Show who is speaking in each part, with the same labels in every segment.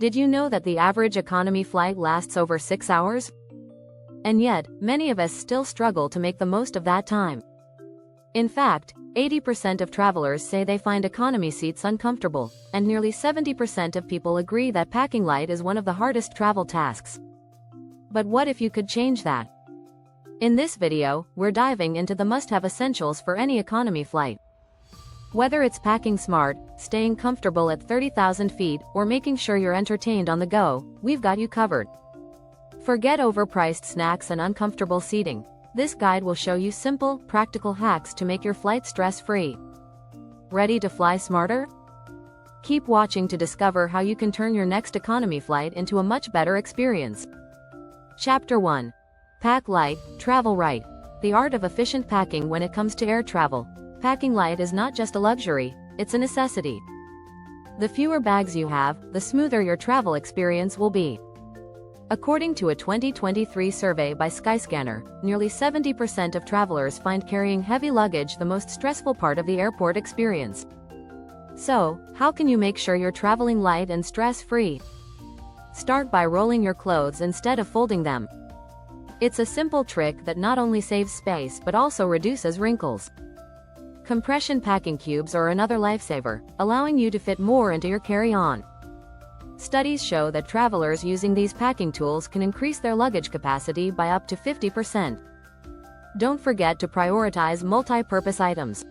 Speaker 1: Did you know that the average economy flight lasts over 6 hours? And yet, many of us still struggle to make the most of that time. In fact, 80% of travelers say they find economy seats uncomfortable, and nearly 70% of people agree that packing light is one of the hardest travel tasks. But what if you could change that? In this video, we're diving into the must-have essentials for any economy flight. Whether it's packing smart, staying comfortable at 30,000 feet, or making sure you're entertained on the go, we've got you covered. Forget overpriced snacks and uncomfortable seating. This guide will show you simple, practical hacks to make your flight stress-free. Ready to fly smarter? Keep watching to discover how you can turn your next economy flight into a much better experience. Chapter 1. Pack light, travel right. The art of efficient packing when it comes to air travel. Packing light is not just a luxury, it's a necessity. The fewer bags you have, the smoother your travel experience will be. According to a 2023 survey by Skyscanner, nearly 70% of travelers find carrying heavy luggage the most stressful part of the airport experience. So, how can you make sure you're traveling light and stress-free? Start by rolling your clothes instead of folding them. It's a simple trick that not only saves space but also reduces wrinkles. Compression packing cubes are another lifesaver, allowing you to fit more into your carry-on. Studies show that travelers using these packing tools can increase their luggage capacity by up to 50%. Don't forget to prioritize multi-purpose items.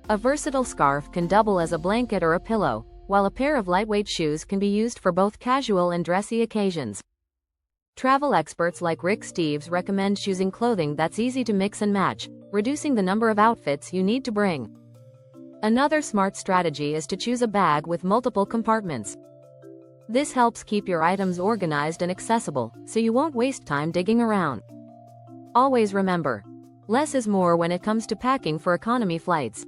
Speaker 1: A versatile scarf can double as a blanket or a pillow, while a pair of lightweight shoes can be used for both casual and dressy occasions. Travel experts like Rick Steves recommend choosing clothing that's easy to mix and match, reducing the number of outfits you need to bring. Another smart strategy is to choose a bag with multiple compartments. This helps keep your items organized and accessible, so you won't waste time digging around. Always remember, less is more when it comes to packing for economy flights.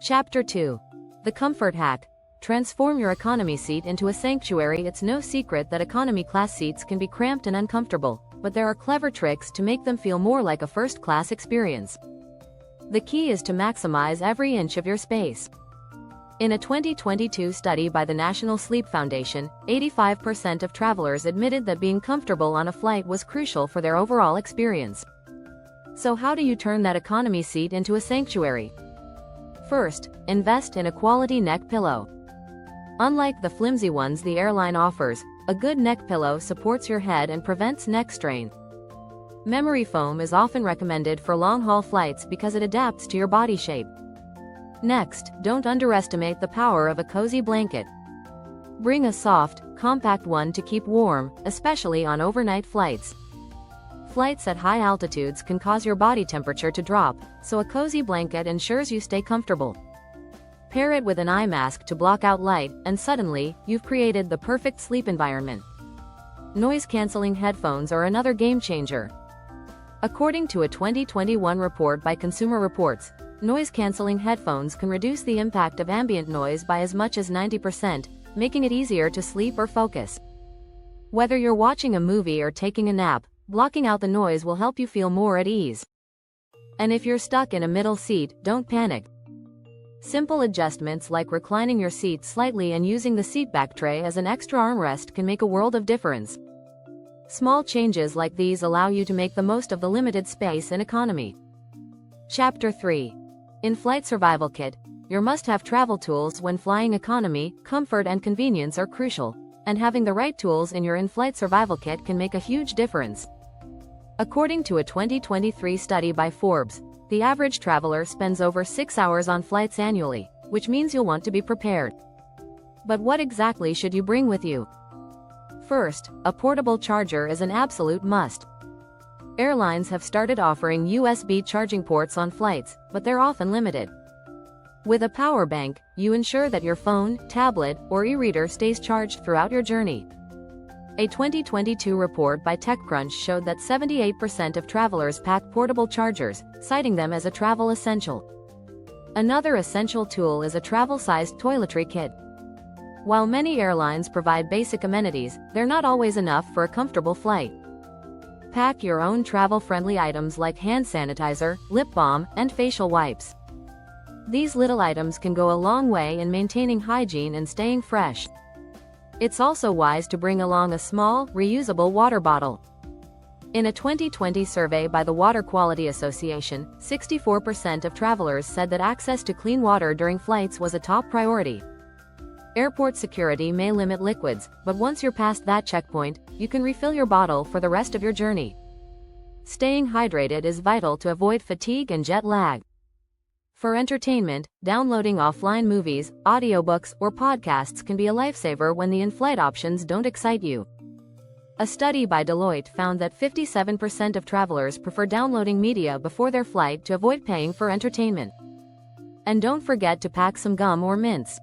Speaker 1: Chapter 2. The Comfort Hack. Transform your economy seat into a sanctuary. It's no secret that economy class seats can be cramped and uncomfortable, but there are clever tricks to make them feel more like a first-class experience. The key is to maximize every inch of your space. In a 2022 study by the National Sleep Foundation, 85% of travelers admitted that being comfortable on a flight was crucial for their overall experience. So how do you turn that economy seat into a sanctuary? First, invest in a quality neck pillow. Unlike the flimsy ones the airline offers, a good neck pillow supports your head and prevents neck strain. Memory foam is often recommended for long-haul flights because it adapts to your body shape. Next, don't underestimate the power of a cozy blanket. Bring a soft, compact one to keep warm, especially on overnight flights. Flights at high altitudes can cause your body temperature to drop, so a cozy blanket ensures you stay comfortable. Pair it with an eye mask to block out light, and suddenly, you've created the perfect sleep environment. Noise-canceling headphones are another game-changer. According to a 2021 report by Consumer Reports, noise-canceling headphones can reduce the impact of ambient noise by as much as 90%, making it easier to sleep or focus. Whether you're watching a movie or taking a nap, blocking out the noise will help you feel more at ease. And if you're stuck in a middle seat, don't panic. Simple adjustments like reclining your seat slightly and using the seatback tray as an extra armrest can make a world of difference. Small changes like these allow you to make the most of the limited space in economy. Chapter 3. In-Flight Survival Kit. Your must-have travel tools when flying economy. Comfort and convenience are crucial, and having the right tools in your in-flight survival kit can make a huge difference. According to a 2023 study by Forbes, the average traveler spends over 6 hours on flights annually, which means you'll want to be prepared. But what exactly should you bring with you? First, a portable charger is an absolute must. Airlines have started offering USB charging ports on flights, but they're often limited. With a power bank, you ensure that your phone, tablet, or e-reader stays charged throughout your journey. A 2022 report by TechCrunch showed that 78% of travelers pack portable chargers, citing them as a travel essential. Another essential tool is a travel-sized toiletry kit. While many airlines provide basic amenities, they're not always enough for a comfortable flight. Pack your own travel-friendly items like hand sanitizer, lip balm, and facial wipes. These little items can go a long way in maintaining hygiene and staying fresh. It's also wise to bring along a small, reusable water bottle. In a 2020 survey by the Water Quality Association, 64% of travelers said that access to clean water during flights was a top priority. Airport security may limit liquids, but once you're past that checkpoint, you can refill your bottle for the rest of your journey. Staying hydrated is vital to avoid fatigue and jet lag. For entertainment, downloading offline movies, audiobooks, or podcasts can be a lifesaver when the in-flight options don't excite you. A study by Deloitte found that 57% of travelers prefer downloading media before their flight to avoid paying for entertainment. And don't forget to pack some gum or mints.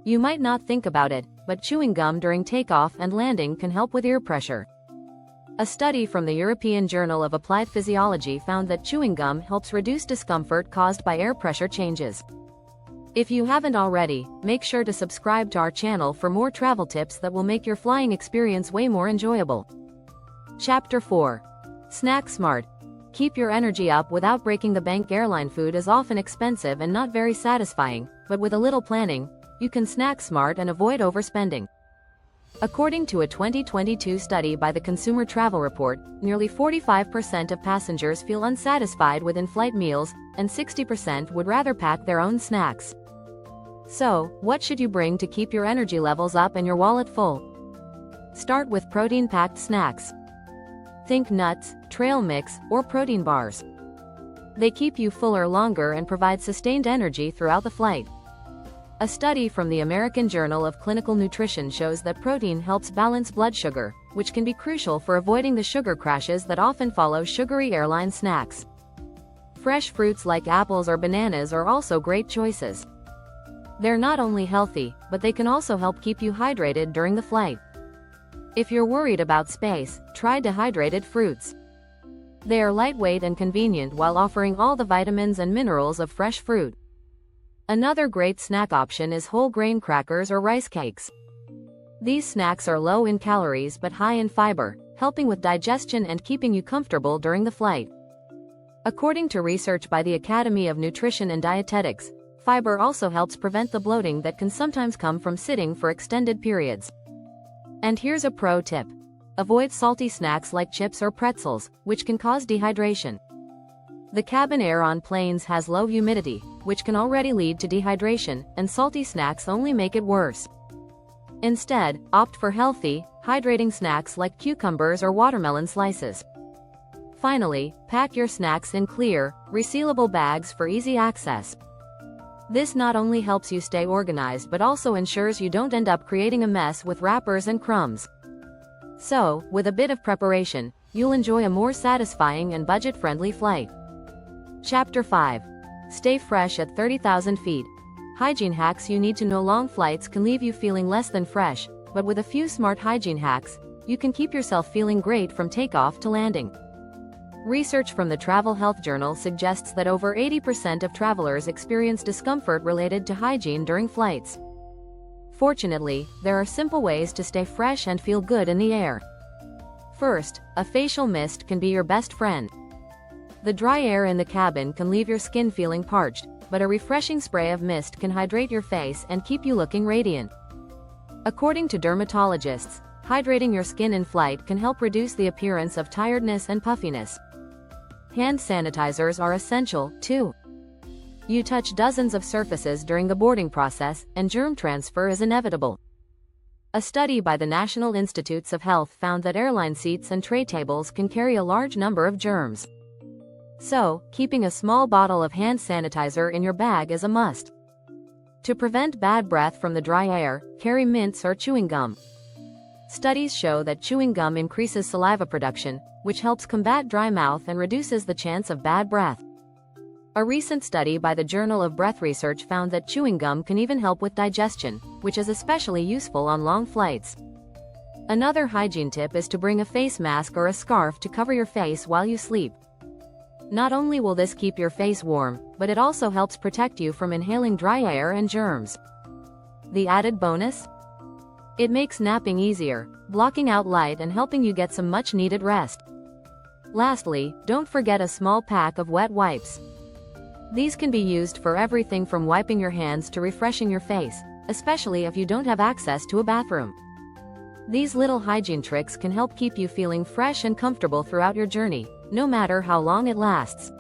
Speaker 1: You might not think about it, but chewing gum during takeoff and landing can help with ear pressure. A study from the European Journal of Applied Physiology found that chewing gum helps reduce discomfort caused by air pressure changes. If you haven't already, make sure to subscribe to our channel for more travel tips that will make your flying experience way more enjoyable. Chapter 4. Snack Smart. Keep your energy up without breaking the bank. Airline food is often expensive and not very satisfying, but with a little planning, you can snack smart and avoid overspending. According to a 2022 study by the Consumer Travel Report, nearly 45% of passengers feel unsatisfied with in-flight meals, and 60% would rather pack their own snacks. So, what should you bring to keep your energy levels up and your wallet full? Start with protein-packed snacks. Think nuts, trail mix, or protein bars. They keep you fuller longer and provide sustained energy throughout the flight. A study from the American Journal of Clinical Nutrition shows that protein helps balance blood sugar, which can be crucial for avoiding the sugar crashes that often follow sugary airline snacks. Fresh fruits like apples or bananas are also great choices. They're not only healthy, but they can also help keep you hydrated during the flight. If you're worried about space, try dehydrated fruits. They are lightweight and convenient while offering all the vitamins and minerals of fresh fruit. Another great snack option is whole grain crackers or rice cakes. These snacks are low in calories but high in fiber, helping with digestion and keeping you comfortable during the flight. According to research by the Academy of Nutrition and Dietetics, fiber also helps prevent the bloating that can sometimes come from sitting for extended periods. And here's a pro tip. Avoid salty snacks like chips or pretzels, which can cause dehydration. The cabin air on planes has low humidity, which can already lead to dehydration, and salty snacks only make it worse. Instead, opt for healthy, hydrating snacks like cucumbers or watermelon slices. Finally, pack your snacks in clear, resealable bags for easy access. This not only helps you stay organized but also ensures you don't end up creating a mess with wrappers and crumbs. So, with a bit of preparation, you'll enjoy a more satisfying and budget-friendly flight. Chapter 5. Stay fresh at 30,000 feet. Hygiene hacks. You need to know long flights can leave you feeling less than fresh, but with a few smart hygiene hacks, you can keep yourself feeling great from takeoff to landing. Research from the Travel Health Journal suggests that over 80% of travelers experience discomfort related to hygiene during flights. Fortunately, there are simple ways to stay fresh and feel good in the air. First, a facial mist can be your best friend. The dry air in the cabin can leave your skin feeling parched, but a refreshing spray of mist can hydrate your face and keep you looking radiant. According to dermatologists, hydrating your skin in flight can help reduce the appearance of tiredness and puffiness. Hand sanitizers are essential, too. You touch dozens of surfaces during the boarding process, and germ transfer is inevitable. A study by the National Institutes of Health found that airline seats and tray tables can carry a large number of germs. So, keeping a small bottle of hand sanitizer in your bag is a must. To prevent bad breath from the dry air, carry mints or chewing gum. Studies show that chewing gum increases saliva production, which helps combat dry mouth and reduces the chance of bad breath. A recent study by the Journal of Breath Research found that chewing gum can even help with digestion, which is especially useful on long flights. Another hygiene tip is to bring a face mask or a scarf to cover your face while you sleep. Not only will this keep your face warm, but it also helps protect you from inhaling dry air and germs. The added bonus? It makes napping easier, blocking out light and helping you get some much-needed rest. Lastly, don't forget a small pack of wet wipes. These can be used for everything from wiping your hands to refreshing your face, especially if you don't have access to a bathroom. These little hygiene tricks can help keep you feeling fresh and comfortable throughout your journey, no matter how long it lasts.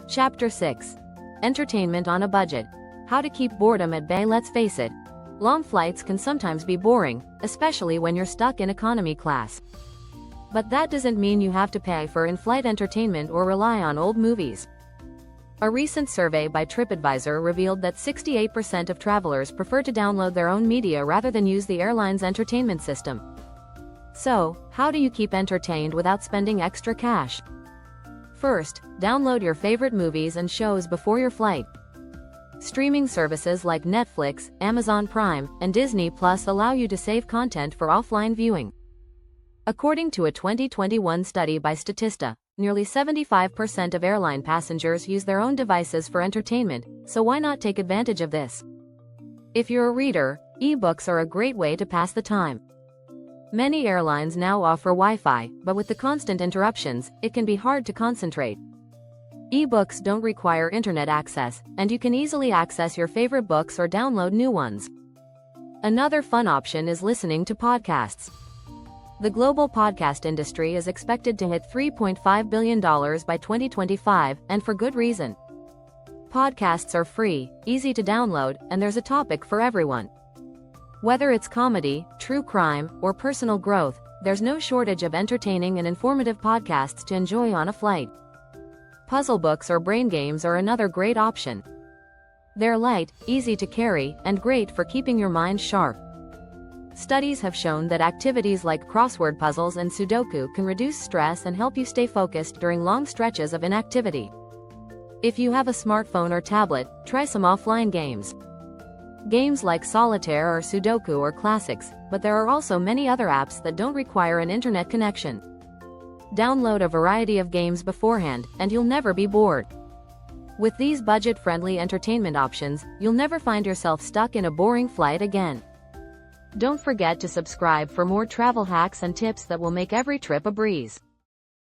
Speaker 1: Chapter 6. Entertainment on a budget. How to keep boredom at bay. Let's face it, long flights can sometimes be boring, especially when you're stuck in economy class. But that doesn't mean you have to pay for in-flight entertainment or rely on old movies. A recent survey by TripAdvisor revealed that 68% of travelers prefer to download their own media rather than use the airline's entertainment system. So, how do you keep entertained without spending extra cash? First, download your favorite movies and shows before your flight. Streaming services like Netflix, Amazon Prime, and Disney Plus allow you to save content for offline viewing. According to a 2021 study by Statista, nearly 75% of airline passengers use their own devices for entertainment, so why not take advantage of this? If you're a reader, ebooks are a great way to pass the time. Many airlines now offer Wi-Fi, but with the constant interruptions, it can be hard to concentrate. Ebooks don't require internet access, and you can easily access your favorite books or download new ones. Another fun option is listening to podcasts. The global podcast industry is expected to hit $3.5 billion by 2025, and for good reason. Podcasts are free, easy to download, and there's a topic for everyone. Whether it's comedy, true crime, or personal growth, there's no shortage of entertaining and informative podcasts to enjoy on a flight. Puzzle books or brain games are another great option. They're light, easy to carry, and great for keeping your mind sharp. Studies have shown that activities like crossword puzzles and Sudoku can reduce stress and help you stay focused during long stretches of inactivity. If you have a smartphone or tablet, try some offline games. Games like Solitaire or Sudoku are classics, but there are also many other apps that don't require an internet connection. Download a variety of games beforehand, and you'll never be bored. With these budget-friendly entertainment options, you'll never find yourself stuck in a boring flight again. Don't forget to subscribe for more travel hacks and tips that will make every trip a breeze.